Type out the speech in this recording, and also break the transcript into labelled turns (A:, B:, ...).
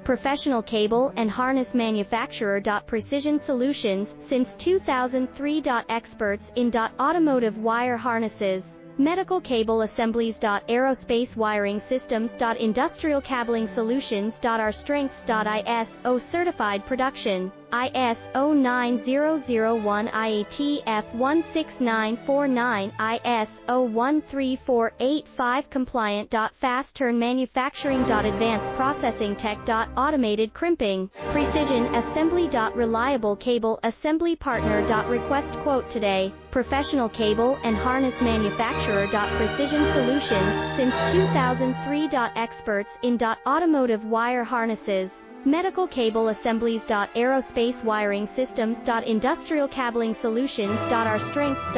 A: Professional cable and harness manufacturer. Precision Solutions, since 2003. Experts in automotive wire harnesses, medical cable assemblies. Aerospace wiring systems. Industrial cabling solutions. Our strengths. ISO certified production, ISO 9001 IATF 16949, ISO 13485 compliant. Fast turn manufacturing. Advanced processing tech. Automated crimping, precision assembly. Reliable cable assembly partner. Request quote today. Professional cable and harness manufacturer. Precision Solutions, since 2003. Experts in automotive wire harnesses, medical cable assemblies. Aerospace wiring systems. Industrial cabling solutions. Our strengths.